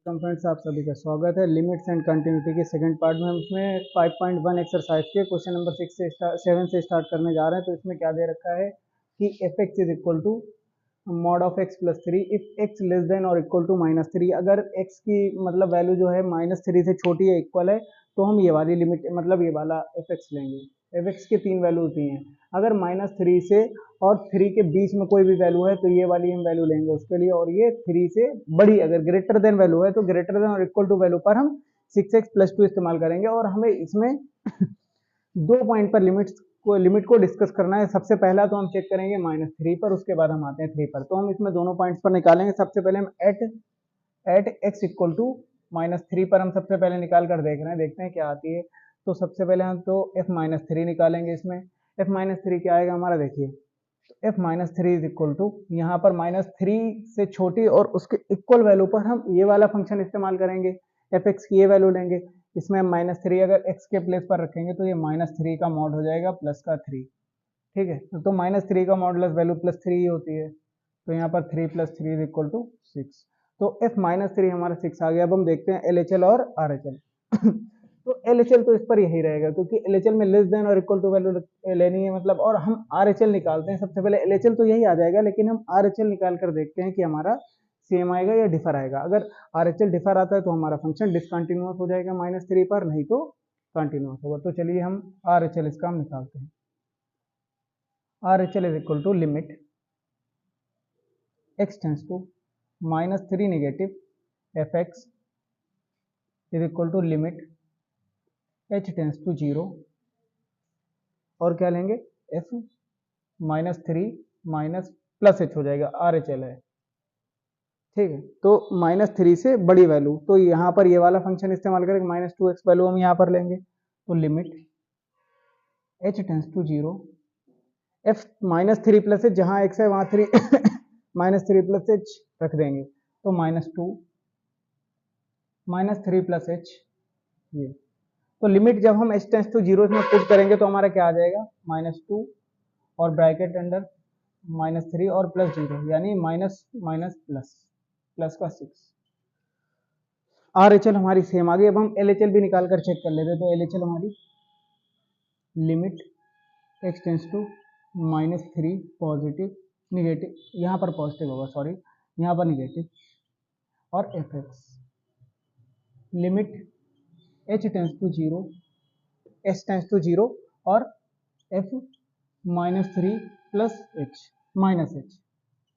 Friends, आप सभी का स्वागत है। लिमिट्स एंड कंटिन्यूटी के सेकंड पार्ट में हम इसमें 5.1 एक्सरसाइज के क्वेश्चन नंबर 7 से स्टार्ट करने जा रहे हैं। तो इसमें क्या दे रखा है कि F x is equal to mod of X plus three if X less than और इक्वल टू माइनस थ्री। अगर एक्स की मतलब वैल्यू जो है माइनस थ्री से छोटी है, इक्वल है, तो हम ये वाली लिमिट मतलब ये वाला एफ एक्स लेंगे। एफ एक्स की तीन वैल्यू होती हैं। अगर माइनस थ्री से और थ्री के बीच में कोई भी वैल्यू है तो ये वाली हम वैल्यू लेंगे उसके लिए, और ये थ्री से बड़ी अगर ग्रेटर देन वैल्यू है तो ग्रेटर देन और इक्वल टू वैल्यू पर हम 6x+2 इस्तेमाल करेंगे। और हमें इसमें दो पॉइंट पर लिमिट को डिस्कस करना है। सबसे पहला तो हम चेक करेंगे माइनस थ्री पर, उसके बाद हम आते हैं थ्री पर। तो हम इसमें दोनों पॉइंट्स पर निकालेंगे। सबसे पहले हम at x equal to minus three पर हम सबसे पहले निकाल कर देख रहे हैं, देखते हैं क्या आती है। तो सबसे पहले हम तो एफ माइनस थ्री निकालेंगे। इसमें एफ माइनस थ्री क्या आएगा हमारा, देखिए f minus three is equal to, यहाँ पर माइनस थ्री से छोटी और उसके इक्वल वैल्यू पर हम ये वाला फंक्शन इस्तेमाल करेंगे। एफ एक्स की ये वैल्यू लेंगे। इसमें हम माइनस थ्री अगर एक्स के प्लेस पर रखेंगे तो ये माइनस थ्री का मॉड हो जाएगा प्लस का थ्री। ठीक है, तो माइनस थ्री का मॉडुलस वैल्यू प्लस थ्री ही होती है। तो यहाँ पर three plus three is equal to six. तो एफ माइनस थ्री हमारा सिक्स आ गया। अब हम देखते हैं एल एच एल और आर एच एल। तो एल एच एल तो इस पर यही रहेगा, क्योंकि एल एच एल में लेस देन और इक्वल टू वैल्यू लेनी है मतलब। और हम आर एच एल निकालते हैं। सबसे पहले एल एच एल तो यही आ जाएगा, लेकिन हम आर एच एल निकाल कर देखते हैं कि हमारा सेम आएगा या डिफर आएगा। अगर आर एच एल डिफर आता है तो हमारा फंक्शन डिसकंटिन्यूअस हो जाएगा माइनस थ्री पर, नहीं तो कंटिन्यूअस होगा। तो चलिए हम आर एच एल इसका हम निकालते हैं। R H L is equal to limit x tends to minus three negative f x is equal to limit h tense to zero, और क्या लेंगे f minus three minus plus h हो जाएगा, are H L है। ठीक है, तो minus three से बड़ी वैल्यू, तो यहाँ पर ये वाला फंक्शन इस्तेमाल करेंगे। माइनस टू एक्स वैल्यू हम यहाँ पर लेंगे। तो limit h tense to zero, f minus three plus h, जहाँ x है वहाँ three minus three plus h रख देंगे। तो minus two minus three plus h ये। तो लिमिट जब हम h टेंस टू जीरो में पुट करेंगे तो हमारा क्या आ जाएगा, माइनस टू और ब्रैकेट अंडर माइनस थ्री और प्लस जीरो, यानी माइनस माइनस प्लस प्लस का सिक्स। आर एच एल हमारी सेम आ गई। अब हम एल एच एल भी निकाल कर चेक कर लेते हैं। तो एल एच एल हमारी limit x tends to minus three positive negative, यहाँ पर पॉजिटिव होगा सॉरी, यहाँ पर निगेटिव, और f x limit h tense to zero, s tends to zero, और f minus three plus h minus h,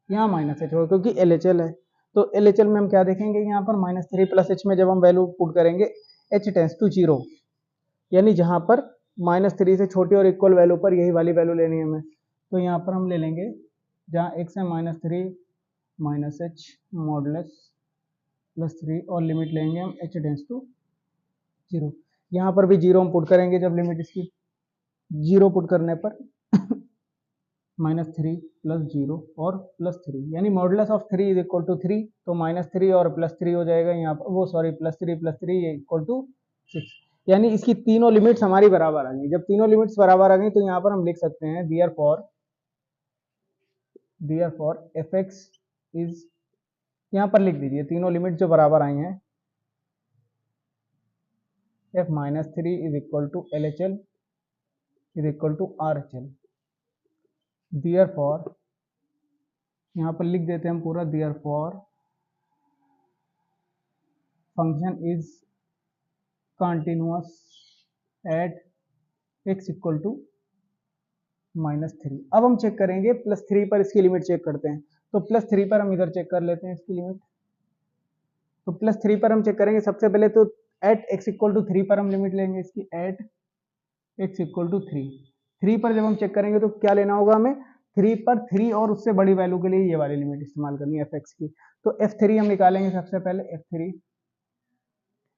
यहाँ minus h होगा क्योंकि एल एच एल है। तो एल एच एल में हम क्या देखेंगे, यहाँ पर माइनस थ्री प्लस एच में जब हम वैल्यू पुट करेंगे h टेंस टू जीरो, यानी जहाँ पर माइनस थ्री से छोटी और इक्वल वैल्यू पर यही वाली वैल्यू लेनी है हमें। तो यहाँ पर हम ले लेंगे जहाँ x है minus three minus H modulus plus three, और लिमिट लेंगे हम h टेंस टू जीरो। यहाँ पर भी जीरो हम पुट करेंगे जब लिमिट इसकी, जीरो पुट करने पर माइनस थ्री प्लस जीरो और प्लस थ्री, यानी modulus of three is equal to three. तो माइनस थ्री और प्लस थ्री हो जाएगा यहाँ पर, वो sorry plus three equal to six. यानी इसकी तीनों लिमिट्स हमारी बराबर आ गई। जब तीनों लिमिट्स बराबर आ गई तो यहाँ पर हम लिख सकते हैं दियर फॉर एफ एक्स इज, यहाँ पर लिख दीजिए तीनों लिमिट जो बराबर आई हैं, F minus three is equal to L H L is equal to R H L. Therefore, यहाँ पर लिख देते हैं हम पूरा, therefore function is continuous at x equal to minus three. अब हम चेक करेंगे प्लस थ्री पर, इसकी लिमिट चेक करते हैं। तो प्लस थ्री पर हम इधर चेक कर लेते हैं इसकी लिमिट। तो प्लस थ्री पर हम चेक करेंगे सबसे पहले तो at x equal to three पर हम लिमिट लेंगे इसकी, at x equal to three. Three पर जब हम चेक करेंगे तो क्या लेना होगा हमें, थ्री पर थ्री और उससे बड़ी वैल्यू के लिए ये वाली लिमिट इस्तेमाल करनी है एफ एक्स की। तो एफ थ्री हम निकालेंगे सबसे पहले,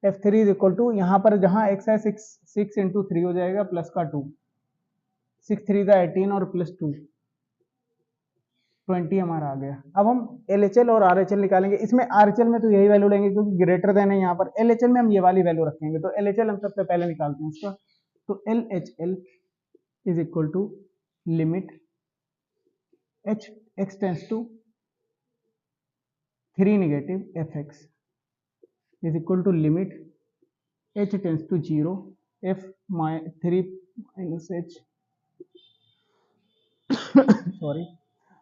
f three is equal to, यहाँ पर जहाँ एक्स है सिक्स, सिक्स इंटू थ्री हो जाएगा प्लस का टू, सिक्स थ्री का 18 और प्लस टू 20 हमारा आ गया। अब हम एल एच एल और आर एच एल निकालेंगे। इसमें आर एच एल में तो यही वैल्यू लेंगे क्योंकि ग्रेटर देन है यहाँ पर। एल एच एल में हम ये वाली वैल्यू रखेंगे। तो एल एच एल हम सबसे पहले निकालते हैं इसका। तो L H L is equal to limit h x tends to three negative f x is equal to limit h tense to 0 f 3 minus h sorry,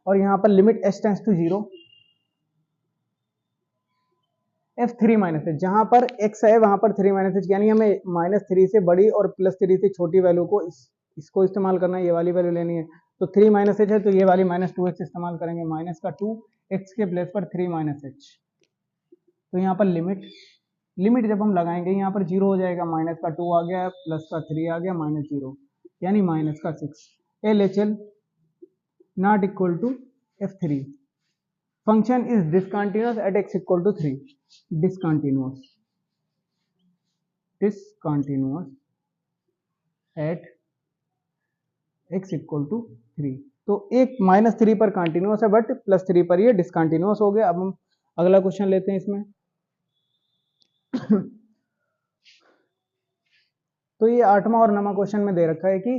और यहाँ पर limit h tense to 0 f3 minus h, जहाँ पर x है वहाँ पर 3 minus H, यानी हमें -3 से बड़ी और +3 से छोटी वैल्यू को इसको इस्तेमाल करना है, ये वाली वैल्यू लेनी है। तो 3 माइनस एच है तो ये वाली -2x इस्तेमाल करेंगे, माइनस का 2 x के प्लेस पर 3 माइनस एच। तो यहाँ पर लिमिट जब हम लगाएंगे यहाँ पर 0 हो जाएगा, माइनस का 2 आ गया, प्लस का 3 आ गया, -0 यानी माइनस का 6। LHL not equal to f3। Function is discontinuous at x equal to 3। Discontinuous at x equal to 3। तो एक -3 पर कंटिन्यूअस है बट +3 पर ये डिसकंटिन्यूअस हो गया। अब हम अगला क्वेश्चन लेते हैं इसमें। तो ये 8वां और 9वां क्वेश्चन में दे रखा है कि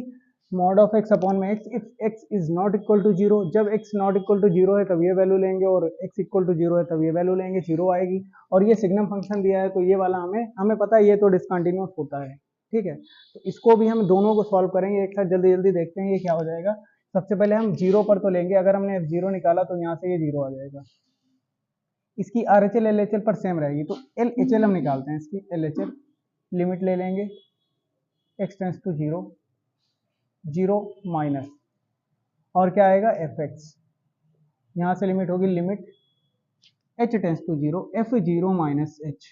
मॉड ऑफ x अपॉन में x if x is not equal to 0। जब x नॉट इक्वल टू 0 है तब ये वैल्यू लेंगे, और x इक्वल टू 0 है तब ये वैल्यू लेंगे, 0 आएगी। और ये सिग्नम फंक्शन दिया है तो ये वाला हमें पता है ये तो डिसकंटिन्यूअस होता है, ठीक है। तो इसको भी हम दोनों को सॉल्व करेंगे एक साथ, जल्दी जल्दी देखते हैं ये क्या हो जाएगा। सबसे पहले हम 0 पर तो लेंगे, अगर हमने f0 निकाला तो यहाँ से ये 0 आ जाएगा। इसकी RHL LHL पर सेम रहेगी, तो LHL हम निकालते हैं, इसकी LHL लिमिट ले लेंगे x टेंस टू 0 0 माइनस, और क्या आएगा fx, यहाँ से लिमिट होगी limit h tense to 0 f0 minus h,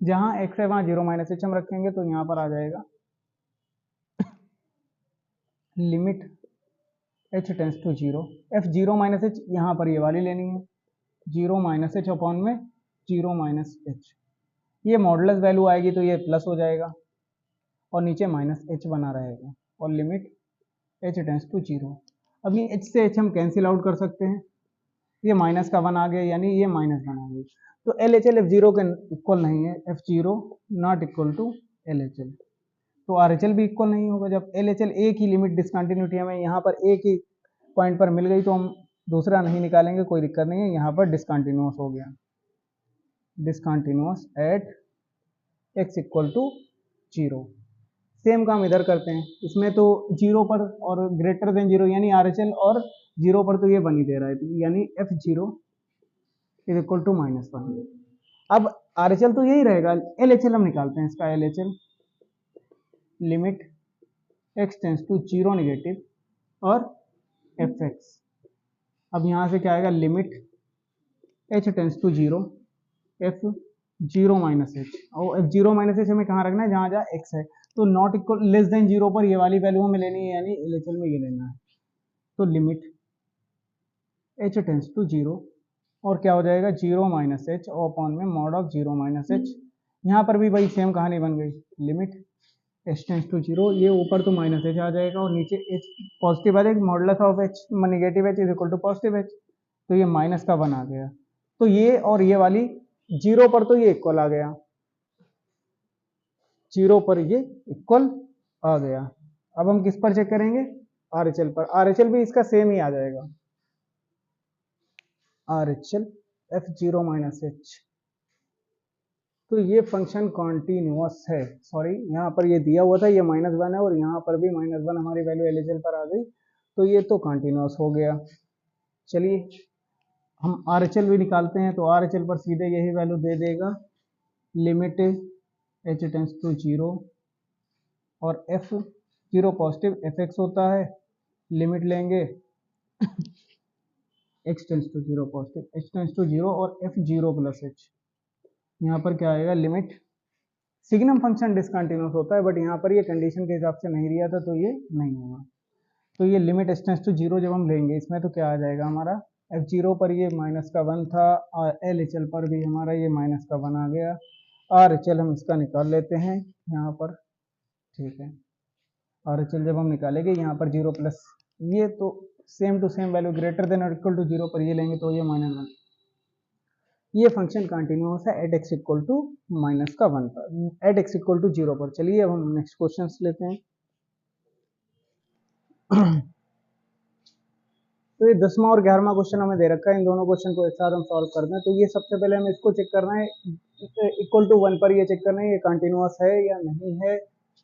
जहाँ x है वहाँ 0 माइनस h हम रखेंगे तो यहाँ पर आ जाएगा limit h tense to 0 f0 minus h, यहाँ पर ये वाली लेनी है 0 माइनस h अपॉन में 0 माइनस h। ये मॉडुलस वैल्यू आएगी तो ये प्लस हो जाएगा और नीचे माइनस h बना रहेगा, और लिमिट h टेंस टू 0। अब ये h से h हम कैंसिल आउट कर सकते हैं, ये माइनस का 1 आ गया यानी ये -1 आ गई। तो LHL f0 के इक्वल नहीं है, f0 not equal to LHL, तो RHL भी इक्वल नहीं होगा। जब LHL एक ही लिमिट डिसकंटिन्यूटी हमें यहाँ पर एक ही पॉइंट पर मिल गई तो हम दूसरा नहीं निकालेंगे, कोई दिक्कत नहीं है, यहाँ पर डिसकंटिन्यूअस हो गया, discontinuous at x equal to 0। Same काम इधर करते हैं, इसमें तो 0 पर और ग्रेटर देन 0 यानी RHL, और 0 पर तो ये बन ही दे रहा है, यानी f0 इज इक्वल टू -1। अब RHL तो यही रहेगा, LHL हम निकालते हैं, इसका LHL limit x tends to 0 negative और fx। अब यहाँ से क्या आएगा limit h tense to 0 f0 minus h, और f0 माइनस h हमें कहाँ रखना है, जहाँ जहाँ x है। तो नॉट इक्वल लेस देन 0 पर ये वाली वैल्यू हमें लेनी है, यानी LHL में ये लेना है। तो लिमिट h टेंस टू 0, और क्या हो जाएगा 0 माइनस h अपॉन में मॉड ऑफ 0 माइनस h। यहाँ पर भी वही सेम कहानी बन गई, लिमिट h टेंस टू 0, ये ऊपर तो माइनस h आ जाएगा और नीचे h पॉजिटिव आ जाएगा, modulus of h negative h is equal to positive h, तो ये माइनस का 1 आ गया। तो ये और ये वाली 0 पर तो ये इक्वल आ गया, 0 पर ये इक्वल आ गया। अब हम किस पर चेक करेंगे, RHL पर। RHL भी इसका सेम ही आ जाएगा, RHL f0 माइनस h। तो ये फंक्शन कॉन्टिन्यूअस है, सॉरी यहाँ पर ये दिया हुआ था ये -1 है और यहाँ पर भी -1 हमारी वैल्यू LHL पर आ गई, तो ये तो कॉन्टिन्यूअस हो गया। चलिए हम RHL भी निकालते हैं, तो RHL पर सीधे यही वैल्यू दे देगा, लिमिट h टेंस टू 0 और f0 पॉजिटिव fx होता है, लिमिट लेंगे x tends to 0 positive h tense to 0 और f0 प्लस h। यहाँ पर क्या आएगा लिमिट, सिग्नम फंक्शन डिसकंटिन्यूअस होता है बट यहाँ पर ये कंडीशन के हिसाब से नहीं दिया था तो ये नहीं होगा। तो ये लिमिट h टेंस टू 0 जब हम लेंगे इसमें तो क्या आ जाएगा हमारा, f0 पर ये -1 था और LHL पर भी हमारा ये -1 आ गया। RHL हम इसका निकाल लेते हैं यहाँ पर, ठीक है। RHL जब हम निकालेंगे यहाँ पर 0 प्लस ये तो same to same value greater than और इक्वल टू 0 पर ये लेंगे तो ये -1। ये फंक्शन कंटिन्यूअस है एट x इक्वल टू -1 पर, एट x इक्वल टू 0 पर। चलिए अब हम नेक्स्ट क्वेश्चन लेते हैं। तो ये 10वां और 11वां क्वेश्चन हमें दे रखा है, इन दोनों क्वेश्चन को एक साथ हम सॉल्व करते हैं। तो ये सबसे पहले हमें इसको चेक करना है, इक्वल टू 1 पर ये चेक करना है ये कंटिन्यूअस है या नहीं है।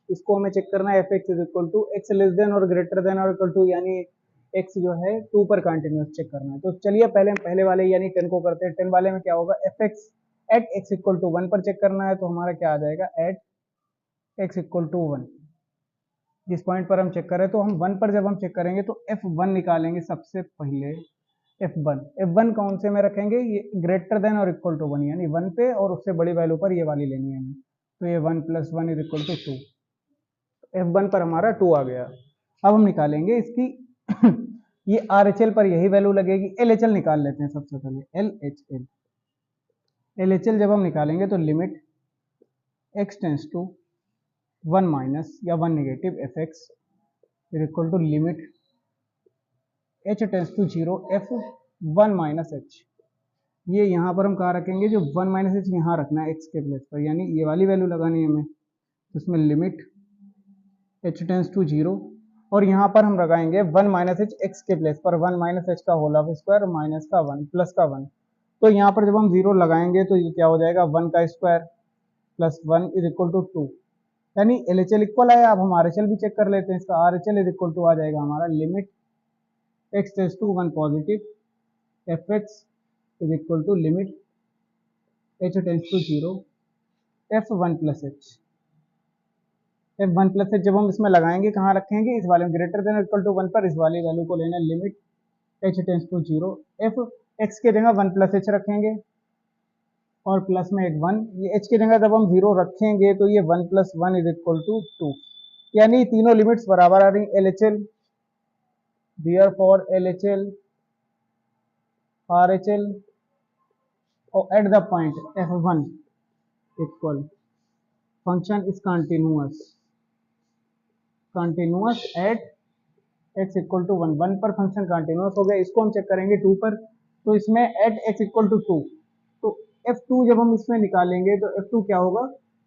इसको हमें चेक करना है, f x is equal to x less than और ग्रेटर देन और इक्वल टू, यानी एक्स जो है 2 पर कंटिन्यूअस चेक करना है। तो चलिए पहले हम पहले वाले यानी 10 को करते हैं। 10 वाले में क्या होगा, f x at x equal to 1 पर चेक करना है। तो हमारा क्या आ जाएगा, एट एक्स इक्वल टू 1। जिस पॉइंट पर हम चेक करें, तो हम 1 पर जब हम चेक करेंगे तो F1 निकालेंगे सबसे पहले। F1 कौन से में रखेंगे, ये ग्रेटर देन और इक्वल टू 1, यानी 1 पे और उससे बड़ी वैल्यू पर ये वाली लेनी है हमें। तो ये 1 + 1 इज इक्वल टू 2। F1 पर हमारा 2 आ गया। अब हम निकालेंगे इसकी ये RHL पर यही वैल्यू लगेगी। LHL निकाल लेते हैं सबसे पहले। LHL जब हम निकालेंगे तो limit x tends to 1 minus या 1 negative f x is equal to limit h tense to 0 f1 minus h। ये यहाँ पर हम कहाँ रखेंगे, जो 1 माइनस एच यहाँ रखना है x के प्लेस पर, यानी ये वाली वैल्यू लगानी है हमें। तो इसमें लिमिट h टेंस टू 0 और यहाँ पर हम लगाएंगे 1 माइनस एच x के प्लेस पर, 1 माइनस एच का होल ऑफ स्क्वायर माइनस का 1 प्लस का 1। तो यहाँ पर जब हम 0 लगाएंगे तो ये क्या हो जाएगा, 1 का square plus 1 is equal to 2, यानी LHL इक्वल आया। अब हम RHL भी चेक कर लेते हैं। इसका RHL इज इक्वल टू आ जाएगा हमारा limit x tends to 1 positive f x is equal to limit h tense to 0 f1 plus h. f1 plus h जब हम इसमें लगाएंगे कहाँ रखेंगे, इस वाले में ग्रेटर देन इक्वल टू 1 पर इस वाली वैल्यू को लेना, limit h tense to 0 f x के जगह 1 प्लस एच रखेंगे और प्लस में एक 1, ये h की जगह जब हम 0 रखेंगे तो ये 1 + 1 इज इक्वल टू 2, यानी तीनों लिमिट्स बराबर आ रही। LHL therefore LHL RHL और at the point F1 equal function is continuous at x equal to 1 पर फंक्शन कंटिन्यूअस हो गया। इसको हम चेक करेंगे 2 पर, तो इसमें एट x इक्वल टू 2, तो F2 जब हम इसमें निकालेंगे तो F2 क्या होगा,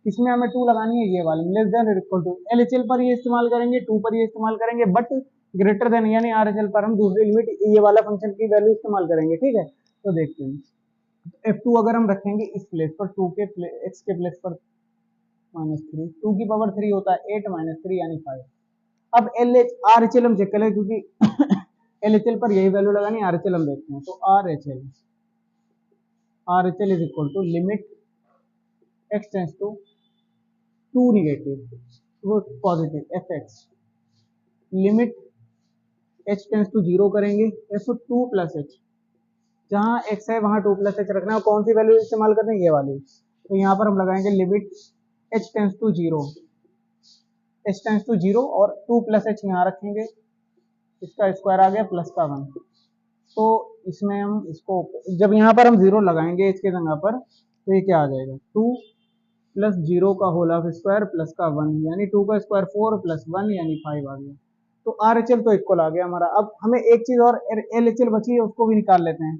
इसमें हमें 2 लगानी है, ये वाले less than equal to. LHL पर ये इस्तेमाल करेंगे, 2 पर ये इस्तेमाल करेंगे, बट ग्रेटर देन यानी RHL पर हम दूसरी लिमिट ये वाला फंक्शन की वैल्यू इस्तेमाल करेंगे। ठीक है, तो देखते हैं F2 अगर हम रखेंगे इस प्लेस पर, 2 के x के प्लेस पर -3, 2 की पावर 3 होता है 8 - 3 यानी 5। अब RHL हम चेक करें, क्योंकि LHL पर यही वैल्यू लगानी, RHL हम देखते हैं। तो RHL is equal to limit x tends to 2 negative वो positive f x, limit h tense to 0 करेंगे f2 प्लस h, जहाँ x है वहाँ 2 प्लस h रखना है। कौन सी वैल्यू इस्तेमाल करते हैं, ये वाली। तो यहाँ पर हम लगाएंगे लिमिट h टेंस टू 0 और 2 प्लस h यहाँ रखेंगे, इसका स्क्वायर आ गया प्लस का 1। तो इसमें हम इसको जब यहाँ पर हम 0 लगाएंगे इसके जगह पर, तो ये क्या आ जाएगा, 2 प्लस 0 का होल ऑफ स्क्वायर प्लस का 1, यानी 2 का स्क्वायर 4 प्लस 1 यानी 5 आ गया। तो RHL तो इक्वल आ गया हमारा। अब हमें एक चीज और LHL बची है, उसको भी निकाल लेते हैं।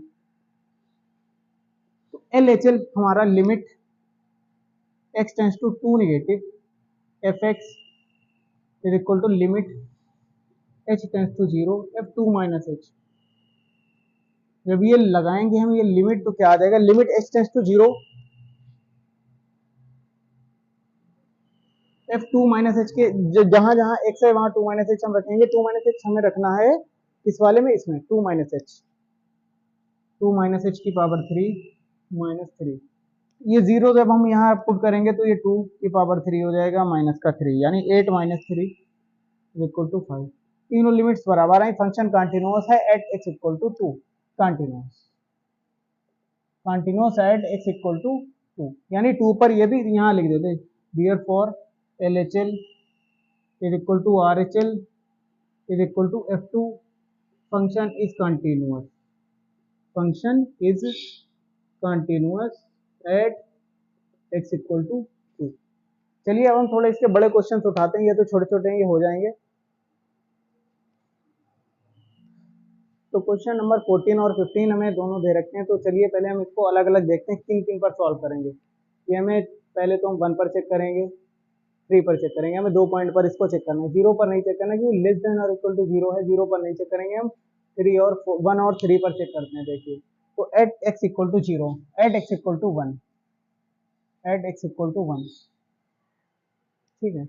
तो LHL हमारा limit x tends to 2 negative f x is equal to limit h tense to 0 f2 minus h। जब ये लगाएंगे हम ये लिमिट, तो क्या आ जाएगा, limit h tense to 0 f2 minus h के जहां जहां x है वहां 2 माइनस h हम रखेंगे। 2 माइनस h हमें रखना है किस वाले में, इसमें 2 माइनस h की पावर 3 -3। ये 0 जब हम यहाँ पुट करेंगे तो ये 2 की पावर 3 हो जाएगा माइनस का 3, यानी 8 - 3 इक्वल टू 5। तीनों लिमिट्स बराबर हैं, फंक्शन कंटिन्यूअस है at x equal to 2, continuous at x equal to 2, यानी 2 पर ये भी यहाँ लिख देते, therefore LHL is equal to RHL is equal to F2, function is continuous at x equal to 2। चलिए अब हम थोड़े इसके बड़े क्वेश्चंस उठाते हैं, ये तो छोटे छोटे हैं, ये हो जाएंगे। तो क्वेश्चन नंबर 14 और 15 हमें दोनों दे रखे हैं। तो चलिए पहले हम इसको अलग अलग देखते हैं किन किन पर सॉल्व करेंगे। ये हमें पहले तो हम 1 पर चेक करेंगे, 3 पर चेक करेंगे, हमें 2 पॉइंट पर इसको चेक करना है, 0 पर नहीं चेक करना क्योंकि लेस देन और इक्वल टू 0 है, 0 पर नहीं चेक करेंगे हम, 3 और 1 और 3 पर चेक करते हैं। देखिए तो at x equal to 0, at x equal to 1, at x equal to 1, ठीक है।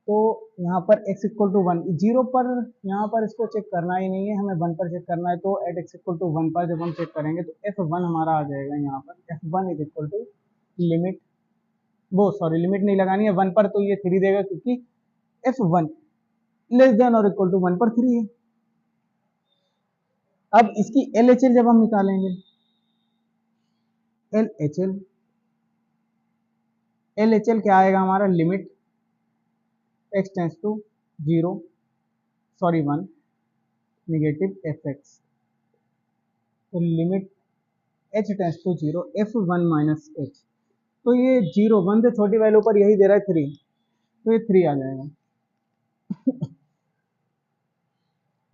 तो यहाँ पर x इक्वल टू 1, 0 पर यहाँ पर इसको चेक करना ही नहीं है, हमें 1 पर चेक करना है। तो एट x इक्वल टू 1 पर जब हम चेक करेंगे तो f1 हमारा आ जाएगा यहाँ पर, f1 is equal to limit, वो सॉरी लिमिट नहीं लगानी है 1 पर, तो ये 3 देगा क्योंकि f1 लेस देन और इक्वल टू 1 पर 3 है। अब इसकी LHL जब हम निकालेंगे, LHL, LHL क्या आएगा हमारा, limit x tends to 0 sorry 1 negative fx, तो limit h tense to 0 f1 minus h, तो ये 0 1 से छोटी वैल्यू पर यही दे रहा है 3, तो ये 3 आ जाएगा।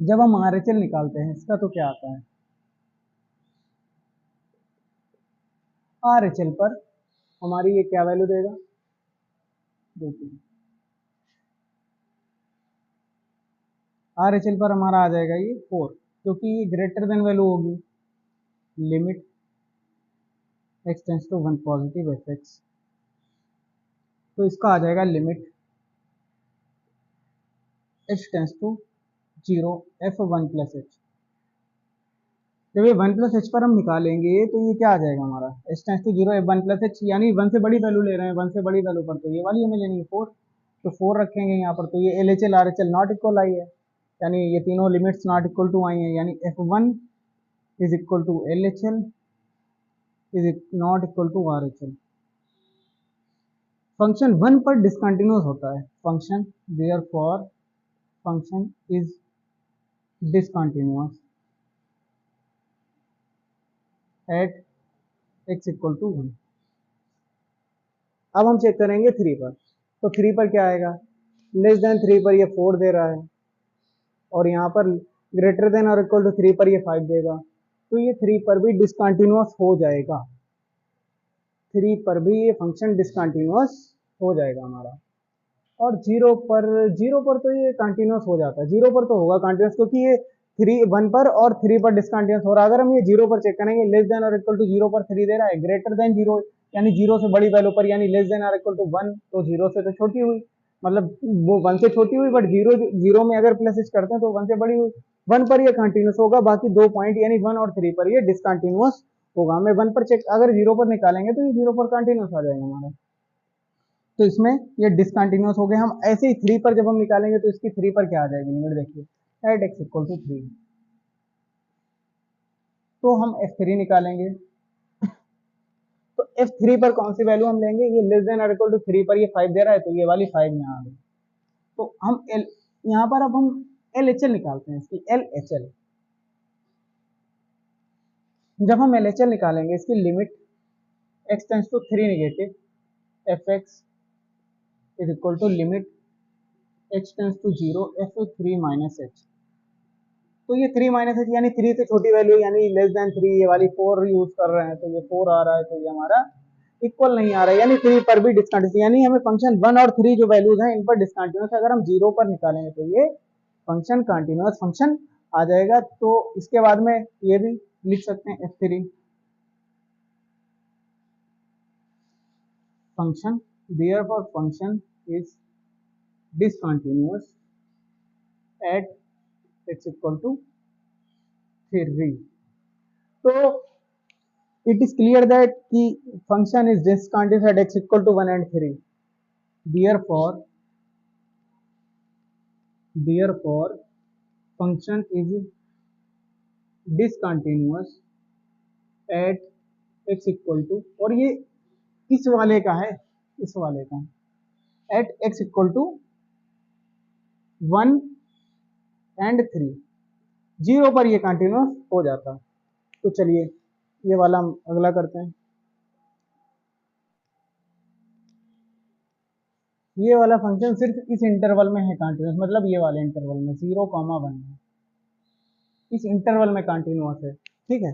जब हम RHL निकालते हैं इसका तो क्या आता है, RHL पर हमारी ये क्या वैल्यू देगा, देखिए RHL पर हमारा आ जाएगा ये 4, क्योंकि ये ग्रेटर देन वैल्यू होगी limit x tends to 1 positive fx, तो इसका आ जाएगा limit h tense to 0 f1 plus h। जब ये 1 प्लस h पर हम निकालेंगे तो ये क्या आ जाएगा हमारा, h tense to 0 f1 plus h, यानी 1 से बड़ी वैल्यू ले रहे हैं, 1 से बड़ी वैल्यू पर तो ये वाली हमें लेनी है 4, तो 4 रखेंगे यहाँ पर, तो ये LHL RHL नॉट इक्वल आई है, यानी ये तीनों लिमिट्स नॉट इक्वल टू आई हैं, यानी f1 is equal to LHL is not equal to RHL। Function 1 पर डिसकंटिन्यूअस होता है, function therefore function is discontinuous at x equal to 1। अब हम चेक करेंगे 3 पर, तो 3 पर क्या आएगा, लेस देन 3 पर ये 4 दे रहा है, और यहाँ पर ग्रेटर देन और इक्वल टू 3 पर ये 5 देगा, तो ये 3 पर भी डिसकंटिन्यूअस हो जाएगा, 3 पर भी ये फंक्शन डिसकंटिन्यूअस हो जाएगा हमारा। और 0 पर तो ये कंटिन्यूअस हो जाता है, 0 पर तो होगा कंटिन्यूअस, क्योंकि ये 1 पर और 3 पर डिसकंटिन्यूअस हो रहा है। अगर हम ये 0 पर चेक करेंगे, लेस देन और इक्वल टू 0 पर 3 दे रहा है, ग्रेटर देन 0 यानी 0 से बड़ी वैल्यू पर, यानी लेस देन और इक्वल टू 1, तो 0 से तो छोटी हुई, मतलब वो 1 से छोटी हुई, बट 0 में अगर प्लस करते हैं तो 1 से बड़ी हुई। 1 पर ये कंटिन्यूअस होगा, बाकी 2 पॉइंट यानी 1 और 3 पर ये डिसकंटिन्यूअस होगा। हमें 1 पर चेक, अगर 0 पर निकालेंगे तो ये 0 पर कंटिन्यूअस आ जाएगा हमारा, तो इसमें ये डिसकंटिन्यूअस हो गए। हम ऐसे ही 3 पर जब हम निकालेंगे तो इसकी 3 पर क्या आ जाएगी लिमिट, देखिए एट x इक्वल टू 3, तो हम f3 निकालेंगे, तो f3 पर कौन सी वैल्यू हम लेंगे, ये लेस देन और इक्वल टू 3 पर ये 5 दे रहा है, तो ये वाली 5 यहाँ आ गई। तो हम यहाँ पर अब हम LHL निकालते हैं, इसकी LHL, जब हम LHL निकालेंगे इसकी limit x tends to 3 negative fx is equal to limit h tense to 0 f3 minus h, तो ये 3 माइनस h यानी 3 से छोटी वैल्यू, यानी लेस देन 3, ये वाली 4 यूज कर रहे हैं, तो ये 4 आ रहा है, तो ये हमारा इक्वल नहीं आ रहा है, यानी 3 पर भी डिसकंटिन्यूस, यानी हमें फंक्शन 1 और 3 जो वैल्यूज हैं इन पर डिसकंटिन्यूस, अगर हम 0 पर निकालेंगे तो ये फंक्शन कंटिन्यूस फंक्शन आ जाएगा। तो इसके बाद में ये भी लिख सकते हैं f3 function therefore function is discontinuous at x equal to 3। तो it is clear that the function is discontinuous at x equal to 1 and 3, therefore function is discontinuous at x equal to, और ये इस वाले का है, इस वाले का at x equal to 1 and 3, 0 पर ये कंटिन्यूस हो जाता। तो चलिए ये वाला हम अगला करते हैं, ये वाला फंक्शन सिर्फ इस इंटरवल में है कंटिन्यूस, मतलब ये वाले इंटरवल में 0,1 इस इंटरवल में कंटिन्यूस है, ठीक है।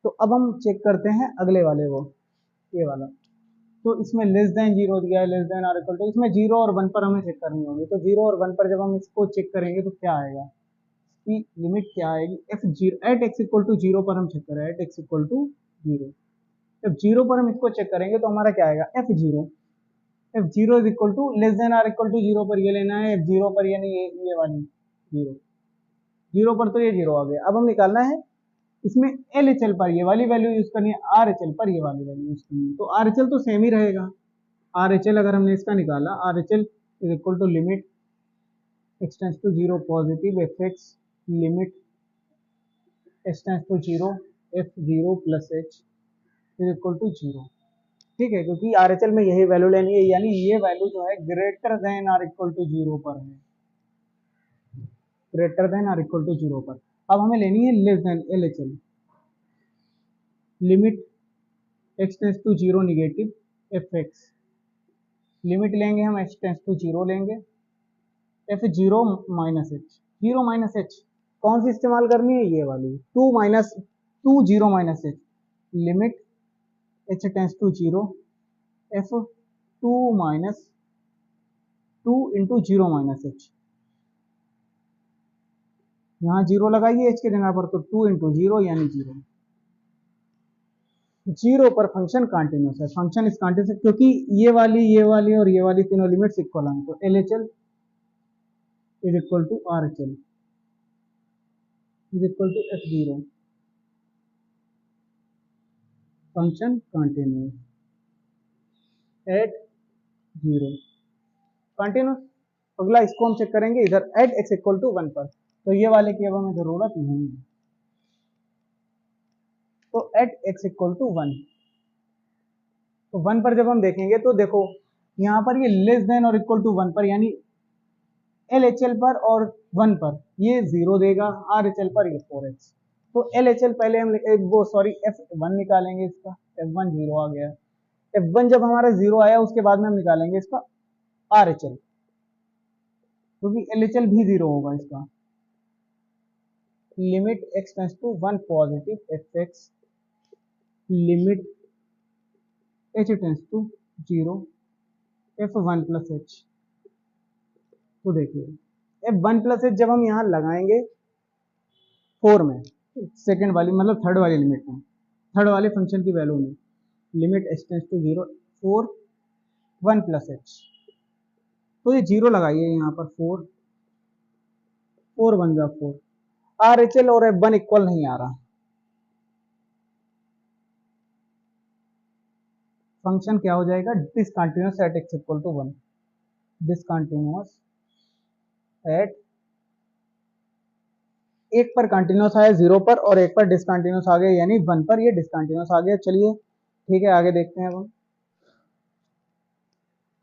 तो अब हम चेक करते हैं अगले वाले वो, ये वाला, तो इसमें लेस देन 0 दिया है, less than or equal to, इसमें 0 और 1 पर हमें चेक करनी होगी, तो 0 और 1 पर जब हम इसको चेक करेंगे तो क्या आएगा, इसकी लिमिट क्या आएगी, f zero at x equal to zero पर हम चेक करें, at x equal to zero, जब जीरो पर हम इसको चेक करेंगे तो हमारा क्या आएगा, f zero, f zero is equal to less than or equal to zero पर ये लेना है, एफ जीरो पर यानी ये वाली जीरो, जीरो पर तो ये जीरो आ गया। अब हम निकालना है इसमें एल एच एल पर ये वाली वैल्यू यूज करनी है, आर एच एल पर ये वाली वैल्यू यूज करनी है। तो आर एच एल तो सेम ही रहेगा, आर एच एल अगर हमने इसका निकाला, R H L is equal to limit x tends to zero positive f x, limit x tends to zero f zero plus h is equal to zero. ठीक है, क्योंकि are H L में यही value लेनी है, यानी ये value जो है greater than or equal to zero पर है, greater than or equal to zero पर। अब हमें लेनी है less than L H L, limit x tends to zero negative f x, limit लेंगे हम एक्स टेंस टू जीरो लेंगे, f zero minus h, zero minus h कौन सी इस्तेमाल करनी है, ये वाली, two minus two zero minus h, limit h tends to zero F two minus two into zero minus h, यहाँ जीरो लगाइए एच के जगह पर, तो टू इंटू जीरो यानी जीरो, जीरो पर फंक्शन कंटिन्यूस है, फंक्शन इस कंटिन्यूस क्योंकि ये वाली और ये वाली तीनों लिमिट्स इक्वल हैं, तो L H L is equal to R H L is equal to f zero, function continuous at zero continuous. अगला इसको हम चेक करेंगे इधर at x equal to one पर, तो ये वाले की अब हमें जरूरत नहीं है, तो at x equal to one, तो वन पर जब हम देखेंगे तो देखो यहाँ पर ये लेस देन और इक्वल टू वन पर, यानी एल एच एल पर और वन पर ये जीरो देगा, आर एच एल पर ये फोर एक्स, तो एल एच एल पहले हम वो सॉरी एफ वन निकालेंगे, इसका एफ वन जीरो आ गया, एफ वन जब हमारा जीरो आया उसके बाद में हम निकालेंगे इसका आर एच एल, क्योंकि एल एच एल भी जीरो होगा इसका, limit x tends to one positive f x, limit h tends to zero f one plus h. तो देखिए एफ वन प्लस एच जब हम यहाँ लगाएंगे फोर में, सेकेंड वाली मतलब थर्ड वाली लिमिट में, थर्ड वाले फंक्शन की वैल्यू में, limit h tends to zero four one plus h, तो ये जीरो लगाइए यहाँ पर, फोर फोर वन जा फोर, आर एच एल और एफ वन इक्वल नहीं आ रहा, फंक्शन क्या हो जाएगा, discontinuous at x equal to one, discontinuous at एक पर कंटिन्यूस आया जीरो पर और एक पर डिसकंटिन्यूस आ गया यानी वन पर ये डिसकंटिन्यूस आ गया। चलिए ठीक है आगे देखते हैं अब हम।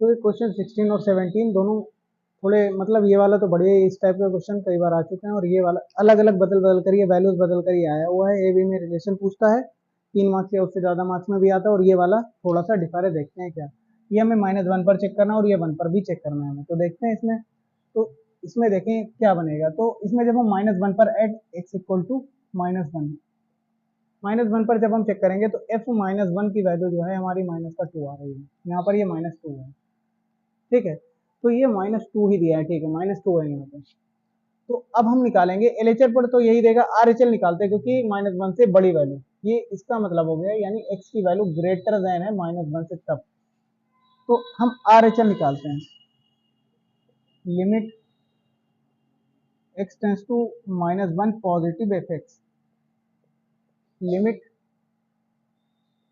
तो ये क्वेश्चन 16 और 17 दोनों थोड़े मतलब ये वाला तो बढ़िया, इस टाइप का क्वेश्चन कई बार आ चुके हैं, और ये वाला अलग अलग बदल बदल कर ये वैल्यूज बदल कर ये आया हुआ है, ए बी में रिलेशन पूछता है, 3 मार्क्स या उससे ज़्यादा मार्क्स में भी आता है, और ये वाला थोड़ा सा डिफर है, देखते हैं क्या, ये हमें माइनस वन पर चेक करना है और ये वन पर भी चेक करना है हमें, तो देखते हैं इसमें, तो इसमें देखें क्या बनेगा, तो इसमें जब हम माइनस वन पर at x equal to minus one पर जब हम चेक करेंगे तो एफ माइनस वन की वैल्यू जो है हमारी माइनस का टू आ रही है, यहाँ पर ये माइनस टू है, ठीक है, तो ये माइनस टू ही दिया है, ठीक है माइनस टू है यहाँ पर। तो अब हम निकालेंगे एल एच एल पर, तो यही देगा, आर एच एल निकालते हैं क्योंकि माइनस वन से बड़ी वैल्यू, ये इसका मतलब हो गया, यानी एक्स की वैल्यू ग्रेटर देन है माइनस वन से तब, तो हम आर एच एल निकालते हैं, limit x tends to minus one positive f x, limit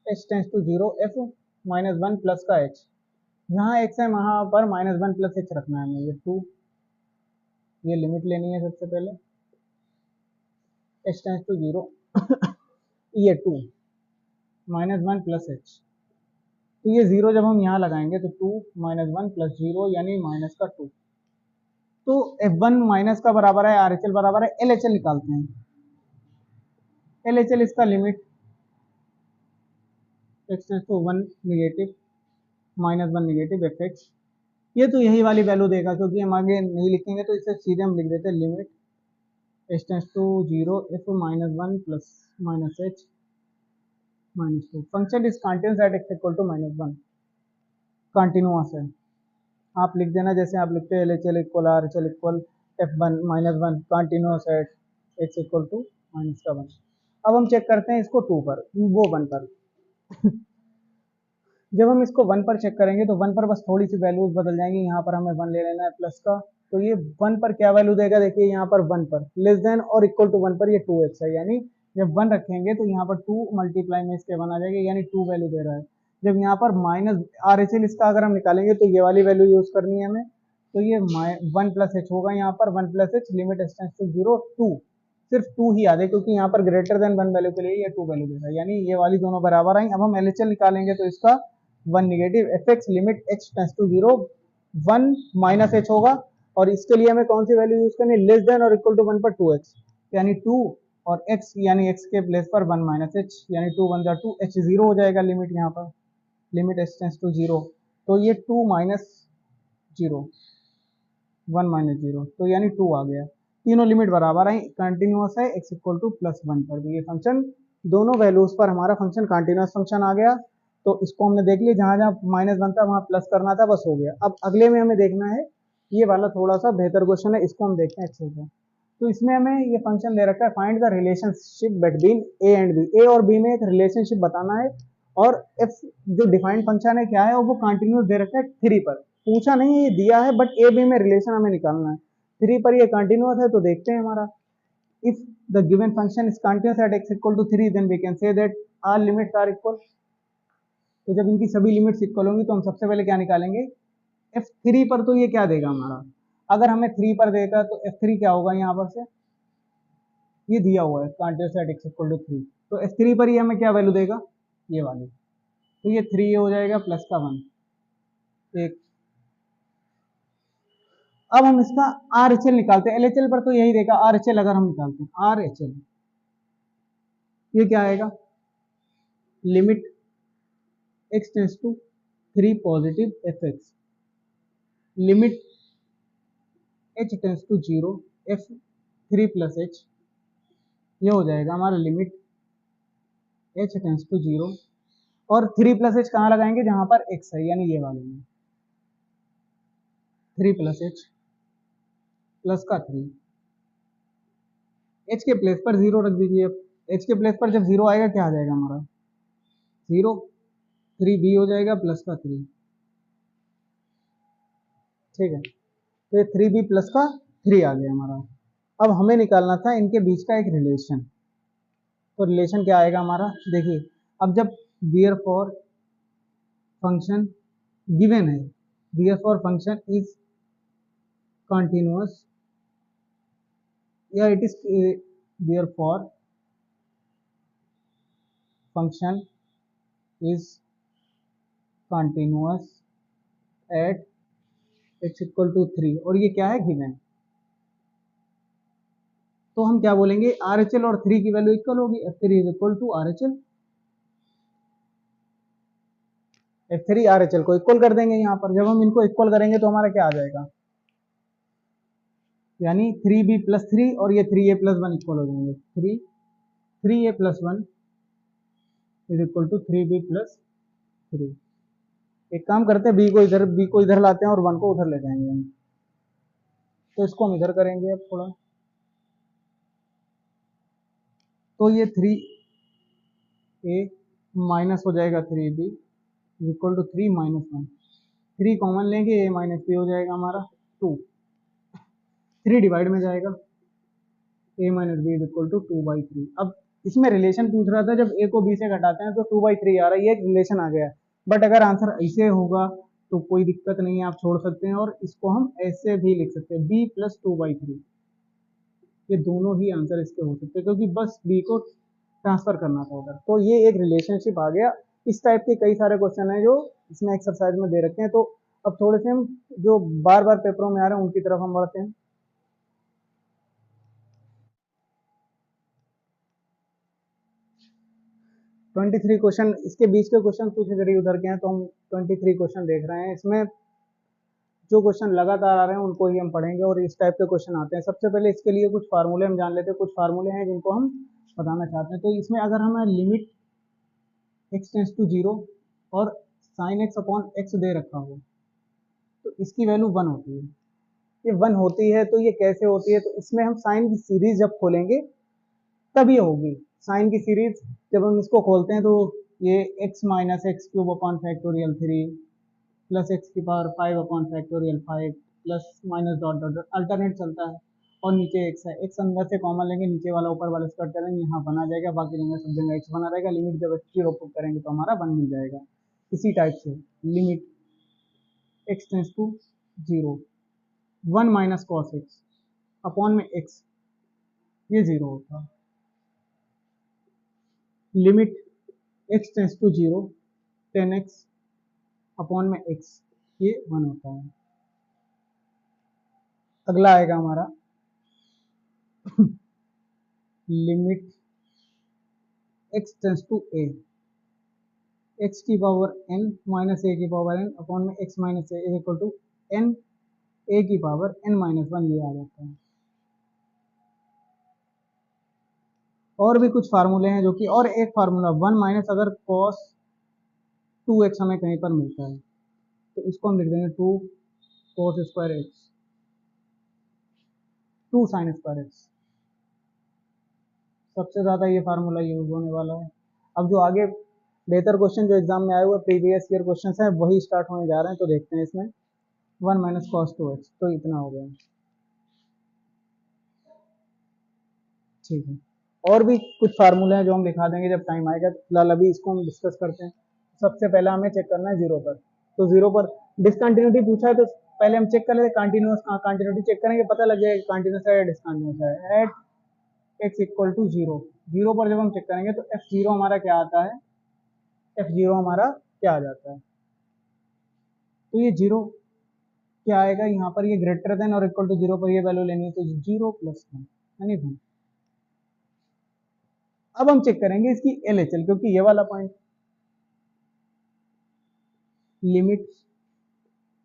h tends to zero f minus one plus का एच, जहाँ एक्स है वहां पर माइनस वन प्लस एच रखना है हमें, ये टू, ये लिमिट लेनी है सबसे पहले, एच टेंस टू जीरो ये two minus one plus h, तो ये जीरो जब हम यहाँ लगाएंगे तो two minus one plus zero यानी माइनस का टू, तो एफ वन माइनस का बराबर है आर एच एल बराबर है एल एच एल, निकालते हैं एल एच एल, इसका limit x tends to one negative minus one negative f x, ये तो यही वाली वैल्यू देगा, क्योंकि हम आगे नहीं लिखेंगे तो इसे सीधे हम लिख देते हैं, limit h tends to zero f minus one plus minus h minus two, function is continuous at x equal to minus one, continuous है, आप लिख देना जैसे आप लिखते हैं L H L equal R H L equal f1 -1 continuous at x equal to -1। अब हम चेक करते हैं इसको 2 पर, वो 1 पर। जब हम इसको 1 पर चेक करेंगे तो 1 पर बस थोड़ी सी वैल्यूज बदल जाएंगी, यहाँ पर हमें 1 ले लेना है प्लस का, तो ये 1 पर क्या वैल्यू देगा, देखिए यहाँ पर 1 पर लेस देन और इक्वल टू 1 पर ये 2x है, यानी जब 1 रखेंगे तो यहाँ पर 2 मल्टीप्लाई में इसके 1 आ जाएगा, यानी 2 वैल्यू दे रहा है। जब यहाँ पर माइनस RHL इसका अगर हम निकालेंगे तो ये वाली वैल्यू यूज करनी है हमें, तो ये 1 प्लस एच होगा, यहाँ पर 1 plus h limit x tends to 0 2, सिर्फ 2 ही आ जाए क्योंकि यहाँ पर ग्रेटर देन 1 वैल्यू के लिए ये 2 वैल्यू दे रहा है, यानी ये वाली दोनों बराबर आई। अब हम LHL निकालेंगे तो इसका 1 negative fx limit h tense to 0 1 minus h होगा, और इसके लिए हमें कौन सी वैल्यू यूज करनी है, लेस देन और इक्वल टू 1 पर 2x, यानी 2 और x यानी x के प्लेस पर 1 माइनस एच, यानी 2 1 जा 2 h 0 हो जाएगा लिमिट, यहाँ पर लिमिट h टेंस टू 0, तो ये 2 माइनस 0 1 माइनस 0, तो यानी 2 आ गया। तीनों लिमिट बराबर आई, कंटिन्यूअस है x इक्वल टू +1 पर भी, ये फंक्शन दोनों वैल्यूज पर हमारा फंक्शन कंटिन्यूअस फंक्शन आ गया। तो इसको हमने देख लिया, जहां जहां -1 था वहां प्लस करना था, बस हो गया। अब अगले में हमें देखना है, ये वाला थोड़ा सा बेहतर क्वेश्चन है, इसको हम देखते हैं अच्छे से। तो इसमें हमें ये फंक्शन दे रखा है, find the relationship between a and b, a और बी में एक रिलेशनशिप बताना है, और एफ जो डिफाइंड फंक्शन है क्या है, और वो कंटिन्यूस दे रखा है 3 पर, पूछा नहीं ये दिया है, बट ए बी में रिलेशन हमें निकालना है। 3 पर ये कंटिन्यूस है, तो देखते हैं हमारा, if the given function is continuous at x equal to 3 then we can say that are limits are equal. तो जब इनकी सभी लिमिट्स इक्वल होंगी तो हम सबसे पहले क्या निकालेंगे, f3 पर, तो ये क्या देगा हमारा, अगर हमें 3 पर देगा तो f3 क्या होगा, यहाँ पर से ये दिया हुआ है continuous at x equal to 3, तो f3 पर ये हमें क्या वैल्यू देगा, ये वाली, तो ये 3 हो जाएगा प्लस का 1 एक। अब हम इसका RHL निकालते हैं, LHL पर तो यही देगा, RHL अगर हम निकालते हैं RHL, ये क्या आएगा, limit x tends to 3 positive fx limit h tense to 0 f3 plus h, ये हो जाएगा हमारा लिमिट h टेंस टू 0, और 3 प्लस h कहाँ लगाएंगे, जहां पर x है, यानी ये वाले में 3 प्लस h प्लस का 3, h के प्लेस पर 0 रख दीजिए। अब h के प्लेस पर जब 0 आएगा क्या आ जाएगा हमारा, 0 3b हो जाएगा प्लस का 3, ठीक है, तो ये 3b प्लस का 3 आ गया हमारा। अब हमें निकालना था इनके बीच का एक रिलेशन, तो रिलेशन क्या आएगा हमारा, देखिए, अब जब बियर फॉर फंक्शन गिवन है, therefore function is continuous, या it is therefore function is continuous at x equal to 3, और ये क्या है, गिवन, तो हम क्या बोलेंगे, RHL और 3 की वैल्यू इक्वल होगी, f3 is equal to RHL, f3 RHL को इक्वल कर देंगे यहाँ पर। जब हम इनको इक्वल करेंगे तो हमारा क्या आ जाएगा, यानी 3b प्लस 3 और ये 3a प्लस 1 इक्वल हो जाएंगे, 3a plus 1 is equal to 3b plus 3। एक काम करते हैं, b को इधर लाते हैं और 1 को उधर ले जाएंगे हम, तो इसको हम इधर करेंगे अब थोड़ा, तो ये 3a माइनस हो जाएगा 3b equal to 3 minus 1, 3 common लेंगे, a माइनस b हो जाएगा हमारा 2, 3 डिवाइड में जाएगा, a minus b is equal to 2/3। अब इसमें रिलेशन पूछ रहा था, जब a को b से घटाते हैं तो 2/3 आ रहा है, ये एक रिलेशन आ गया, बट अगर आंसर ऐसे होगा तो कोई दिक्कत नहीं है, आप छोड़ सकते हैं, और इसको हम ऐसे भी लिख सकते हैं, b प्लस 2/3, ये दोनों ही आंसर इसके हो सकते हैं, क्योंकि बस b को ट्रांसफर करना था उधर, तो ये एक रिलेशनशिप आ गया। इस टाइप के कई सारे क्वेश्चन हैं जो इसमें एक्सरसाइज में दे रखे हैं, तो अब थोड़े से हम जो बार बार पेपरों में आ रहे हैं उनकी तरफ हम बढ़ते हैं। 23 क्वेश्चन, इसके बीच के क्वेश्चन कुछ इधर ही उधर के हैं, तो हम 23 क्वेश्चन देख रहे हैं। इसमें जो क्वेश्चन लगातार आ रहे हैं उनको ही हम पढ़ेंगे, और इस टाइप के क्वेश्चन आते हैं। सबसे पहले इसके लिए कुछ फार्मूले हम जान लेते हैं, कुछ फार्मूले हैं जिनको हम बताना चाहते हैं। तो इसमें अगर हमें लिमिट x टेंस टू 0 और sin x अपॉन x दे रखा हो, तो इसकी वैल्यू 1 होती है, ये 1 होती है तो ये कैसे होती है, तो इसमें हम साइन की सीरीज जब खोलेंगे तब ये होगी। साइन की सीरीज जब हम इसको खोलते हैं तो ये x minus x cube upon factorial 3 plus x की power 5 upon factorial 5 plus minus dot dot dot alternate चलता है, और नीचे x है, x अंदर से कॉमन लेंगे, नीचे वाला ऊपर वाला स्क्वायर करेंगे, यहाँ बना जाएगा, बाकी जगह सब जगह x बना रहेगा। लिमिट जब x 0 पुट करेंगे तो हमारा 1 मिल जाएगा। इसी टाइप से limit x tends to 0 1 minus cos x upon में x, ये 0 होता है। Limit x tends to 0 10x upon में x, ये 1 होता है। अगला आएगा हमारा limit x tends to a, x की पावर n माइनस a की पावर n अपॉन में x minus a is equal to n a की पावर n माइनस 1, ये आ जाता है। और भी कुछ फार्मूले हैं जो कि, और एक फार्मूला 1 माइनस अगर cos 2x हमें कहीं पर मिलता है तो इसको हम लिख देंगे 2 cos square x 2 sine square x. सबसे ज़्यादा ये फार्मूला यूज होने वाला है। अब जो आगे बेहतर क्वेश्चन जो एग्जाम में आए हुए प्रीवियस ईयर क्वेश्चन हैं वही स्टार्ट होने जा रहे हैं, तो देखते हैं इसमें 1 माइनस कॉस 2x, तो इतना हो गया। ठीक है, और भी कुछ फार्मूले हैं जो हम दिखा देंगे जब टाइम आएगा, फिलहाल अभी इसको हम डिस्कस करते हैं। सबसे पहले हमें चेक करना है 0 पर, तो 0 पर डिसकंटिन्यूटी पूछा है तो पहले हम चेक कर लेते हैं कंटिन्यूस, कंटिन्यूटी चेक करेंगे, पता लग जाएगा कंटिन्यूस है या डिसकंटिन्यूस है। एट एक्स इक्वल टू 0, 0 पर जब हम चेक करेंगे तो f0 हमारा क्या आता है, f0 हमारा क्या आ जाता है, तो ये 0 क्या आएगा यहाँ पर, ये ग्रेटर देन और इक्वल टू 0 पर ये वैल्यू लेनी है, तो 0 प्लस 1 यानी 1। अब हम चेक करेंगे इसकी LHL, क्योंकि ये वाला point limit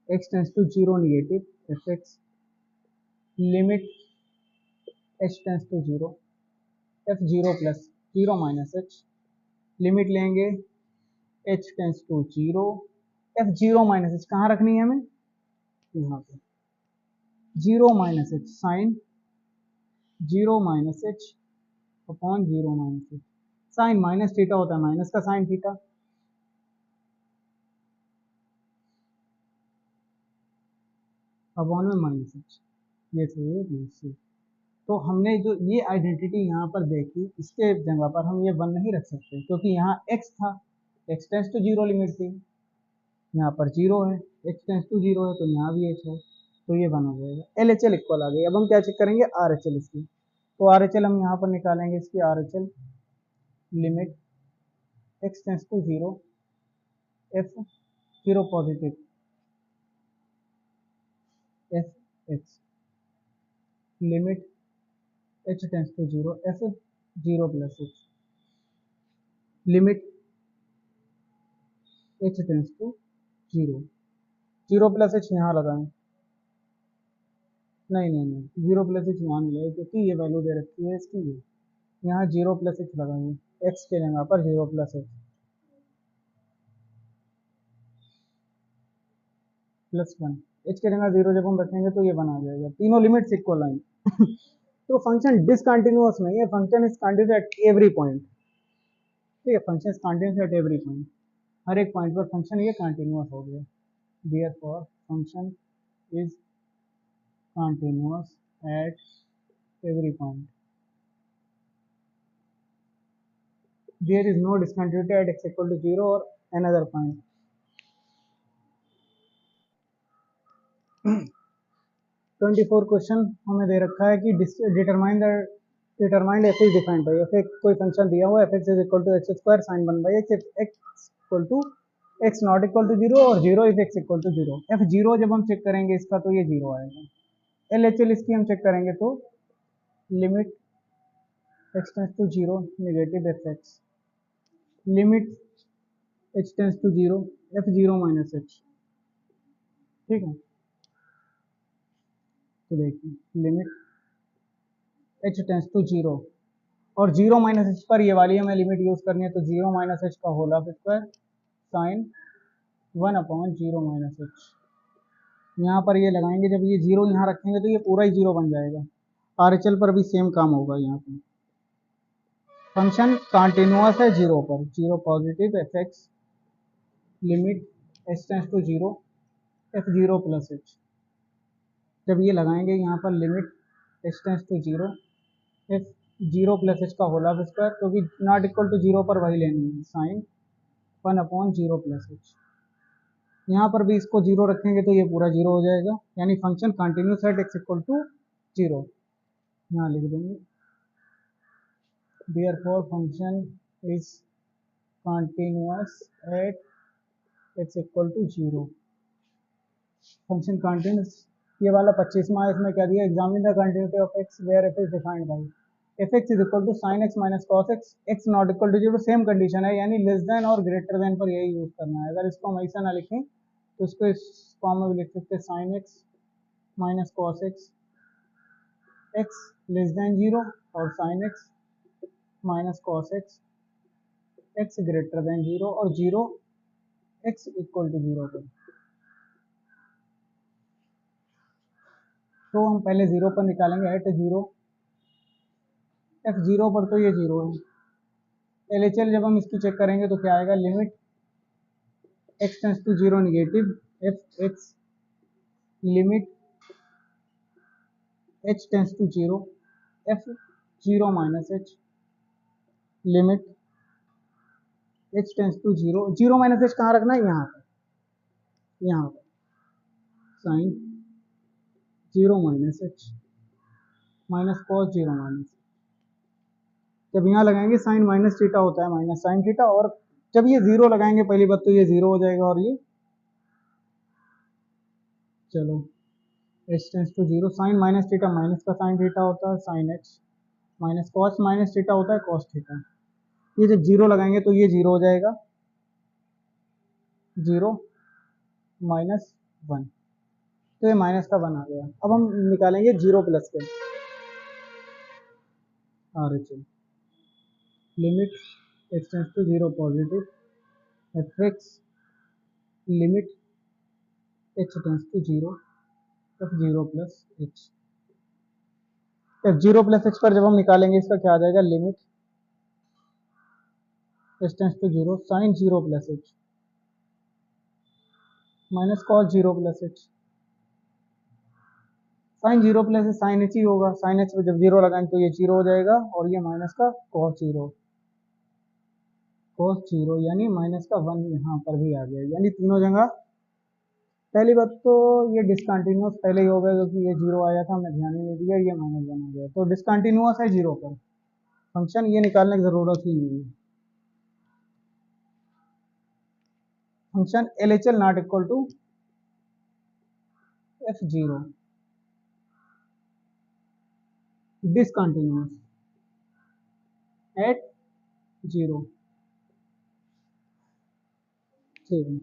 x tends to 0 negative fx, limit h tense to 0 f0 plus 0 minus h, limit लेंगे h tense to 0 f0 minus h, कहाँ रखनी है हमें, यहाँ पे 0 minus h sine 0 minus h upon 0 minus h, sine minus theta होता है, minus का साइन थीटा, अपॉन में माइनस h, ये चाहिए। तो हमने जो ये आइडेंटिटी यहाँ पर देखी, इसके जगह पर हम ये 1 नहीं रख सकते क्योंकि यहाँ x था, x टेंस टू 0 लिमिट थी, यहाँ पर 0 है, x टेंस टू 0 है तो यहाँ भी h है, तो ये 1 हो जाएगा। LHL इक्वल आ गई। अब हम क्या चेक करेंगे, RHL इसकी, तो RHL हम यहाँ पर निकालेंगे इसकी RHL, limit x tends to 0 f0 positive fx, limit h tense to 0 f0 plus h, limit h tense to 0, 0 plus h यहाँ लगाएं, नहीं 0 प्लस h यहाँ नहीं लगेगा क्योंकि ये वैल्यू दे रखी है इसकी, ये यहाँ 0 प्लस h लगाएंगे, x के जगह पर 0 प्लस h प्लस 1, h के जगह 0 जब हम रखेंगे तो ये 1 आ जाएगा। तीनों लिमिट्स इक्वल आएंगी तो फंक्शन डिसकंटिन्यूअस नहीं है, function is continuous at every point. ठीक है, function is continuous at every point, हर एक पॉइंट पर फंक्शन ये कंटिन्यूअस हो गया। Therefore function is continuous at every point, there is no discontinuity at x equal to 0 or another point. 24 question हमें दे रखा है कि determined f is defined by f, कोई फंक्शन दिया हुआ f x is equal to x square sine 1 by x, x equal to x not equal to 0 और 0 if x equal to 0। f0 जब हम चेक करेंगे इसका तो ये 0 आएगा। LHL इसकी हम चेक करेंगे तो limit x tends to 0 negative f x, limit h tense to 0 f0 minus h। ठीक है, तो देखिए लिमिट h टेंस टू 0 और 0 माइनस h पर ये वाली हमें लिमिट यूज करनी है, तो 0 माइनस h का whole of square sine 1 upon 0 minus h, यहाँ पर ये लगाएंगे, जब ये जीरो यहाँ रखेंगे तो ये पूरा ही जीरो बन जाएगा। आरएचएल पर भी सेम काम होगा यहाँ पे। फंक्शन कंटिन्यूअस है जीरो पर, zero positive f x limit h tends to zero f zero plus h. जब ये लगाएंगे यहाँ पर limit h tends to zero f zero plus h का होल स्क्वायर, क्योंकि नॉट इक्वल टू जीरो पर वही लेनी है, साइन 1/जीरो प्लस एच। यहाँ पर भी इसको जीरो रखेंगे तो ये पूरा जीरो हो जाएगा, यानी function continuous at x equal to zero. यहाँ लिख देंगे therefore function is continuous at x equal to 0। Function continuous, ये वाला 25वां है, इसमें क्या दिया, examine the continuity of x where f is defined by f x is equal to sine x minus cos x, x not equal to zero, same condition है, यानी less than और ग्रेटर देन पर यही use करना है। अगर इसको हम ऐसा ना लिखें तो इसको इस फॉर्म में भी लिख सकते हैं, sine x minus cos x x less than zero, और sine x minus cos x x greater than zero, और zero x equal to zero पर। तो हम पहले जीरो पर निकालेंगे, एट जीरो एफ जीरो पर, तो ये जीरो है। एलएचएल जब हम इसकी चेक करेंगे तो क्या आएगा, limit x tends to zero negative f x limit h tends to zero f zero minus h limit h tends to zero, zero minus h कहाँ रखना है, यहाँ पर, यहाँ पर sine zero minus h minus cos zero minus. जब यहाँ लगाएंगे साइन माइनस थीटा होता है माइनस साइन थीटा, और जब ये जीरो लगाएंगे पहली बात तो ये जीरो हो जाएगा, और ये चलो h tends to zero, sine minus theta minus का साइन थीटा होता है sine h minus cos minus theta होता है कॉस थीटा। ये जब जीरो लगाएंगे तो ये जीरो हो जाएगा, जीरो माइनस वन, तो ये माइनस का वन आ गया। अब हम निकालेंगे जीरो प्लस के R H L, limit x tends to zero positive f x limit h tends to zero f zero plus h. F zero plus h पर जब हम निकालेंगे इसका क्या आ जाएगा, limit h tends to zero sine zero plus h minus cos zero plus h. Sine zero plus h sine h ही होगा, साइन एच पर जब जीरो लगाएंगे तो ये जीरो हो जाएगा, और ये माइनस का कॉस जीरो, कॉस जीरो यानी माइनस का वन यहाँ पर भी आ गया, यानी तीनों जगह। पहली बात तो ये डिसकंटिन्यूअस पहले ही हो गया, क्योंकि ये जीरो आया था, हमने ध्यान ही नहीं दिया, ये माइनस वन आ गया, तो डिसकंटिन्यूअस है जीरो पर फंक्शन, ये निकालने की जरूरत ही नहीं है। Function L H L not equal to f zero discontinuous at zero. ठीक है,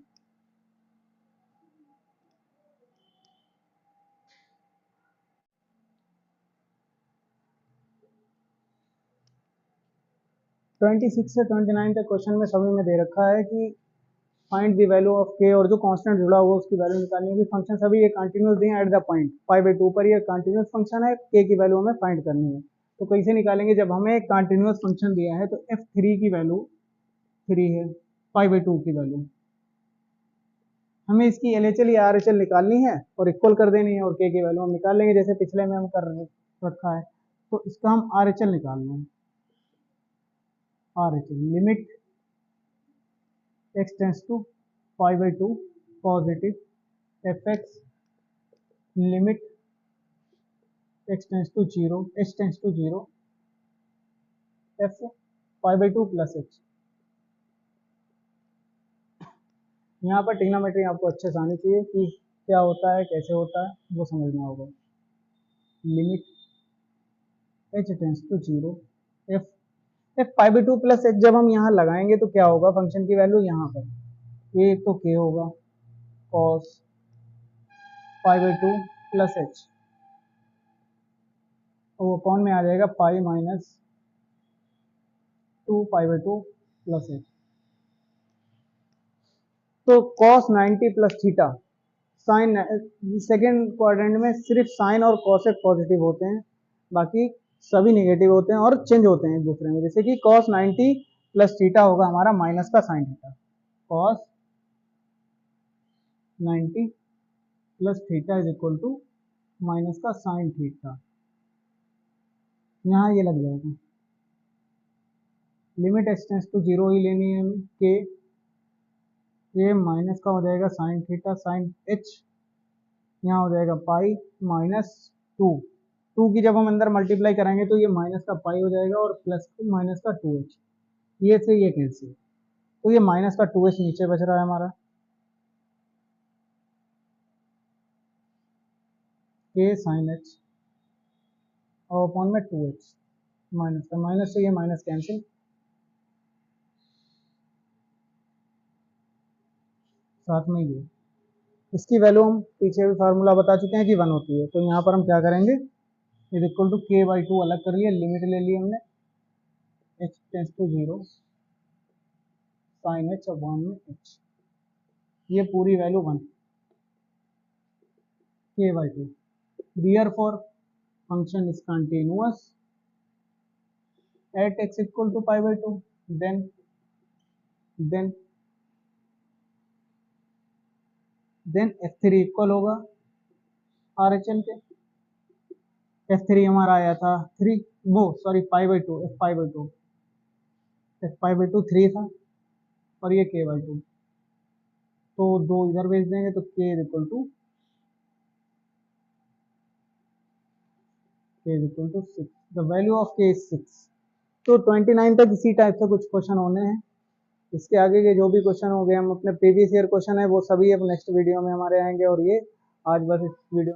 26 से 29 तक क्वेश्चन में सभी में दे रखा है कि फाइंड द वैल्यू ऑफ के, और जो कांस्टेंट जुड़ा हुआ उसकी वैल्यू निकालनी होगी। फंक्शन सभी ये कंटिन्यूस दिए एट द पॉइंट 5/2 पर, ये कंटिन्यूस फंक्शन है, के की वैल्यू हमें फाइंड करनी है। तो कैसे निकालेंगे, जब हमें एक कंटिन्यूस फंक्शन दिया है तो f3 की वैल्यू 3 है, 5/2 की वैल्यू, हमें इसकी एलएचएल या आरएचएल निकालनी है और इक्वल कर देनी है, और के की वैल्यू हम निकाल लेंगे जैसे पिछले में हम कर रखा है। तो इसका हम आरएचएल निकाल लें, RHL limit x tends to 5/2 positive f x limit x tends to zero h tense to zero f 5/2 plus h। यहाँ पर ट्रिग्नोमेट्री आपको अच्छे से आनी चाहिए कि क्या होता है कैसे होता है, वो समझना होगा। Limit h tense to zero f f 5/2 plus h, जब हम यहाँ लगाएंगे तो क्या होगा, फंक्शन की वैल्यू यहाँ पर ये तो k होगा cos 5/2 प्लस h, वो कौन में आ जाएगा, पाई माइनस 2 5/2 प्लस h। तो cos 90 plus theta sine second quadrant में सिर्फ साइन और कॉसेक पॉजिटिव होते हैं, बाकी सभी नेगेटिव होते हैं और चेंज होते हैं एक दूसरे में। जैसे कि कॉस 90 प्लस थीटा होगा हमारा माइनस का sine theta, cos 90 plus theta is equal to minus का साइन थीटा। यहाँ ये लग जाएगा, लिमिट एक्सटेंस टू जीरो ही लेनी है हमें, के ये माइनस का हो जाएगा साइन थीटा साइन एच, यहाँ हो जाएगा पाई माइनस टू, टू की जब हम अंदर मल्टीप्लाई कराएंगे तो ये माइनस का पाई हो जाएगा और प्लस माइनस का 2h, ये से ये कैंसिल, तो ये माइनस का 2h नीचे बच रहा है हमारा, के साइन एच और अपॉन में 2h माइनस का, माइनस से ये माइनस कैंसिल, साथ में ये इसकी वैल्यू हम पीछे भी फार्मूला बता चुके हैं कि 1 होती है। तो यहाँ पर हम क्या करेंगे, is equal to k by 2 अलग कर लिया, लिमिट ले ली हमने h tense to 0 sine h upon में h, ये पूरी वैल्यू 1 के by 2। Therefore function is continuous at x equal to pi by 2, then f3 equal होगा RHL के, f3 हमारा आया था 3 वो sorry pi by 2, f pi by 2, f pi by 2 3 था और ये k बाई 2, तो दो इधर भेज देंगे तो k is equal to 6, the value of k is 6। तो 29 तक इसी टाइप से कुछ क्वेश्चन होने हैं, इसके आगे के जो भी क्वेश्चन हो गए हम अपने प्रीवियस ईयर क्वेश्चन है वो सभी अब नेक्स्ट वीडियो में हमारे आएंगे, और ये आज बस इस वीडियो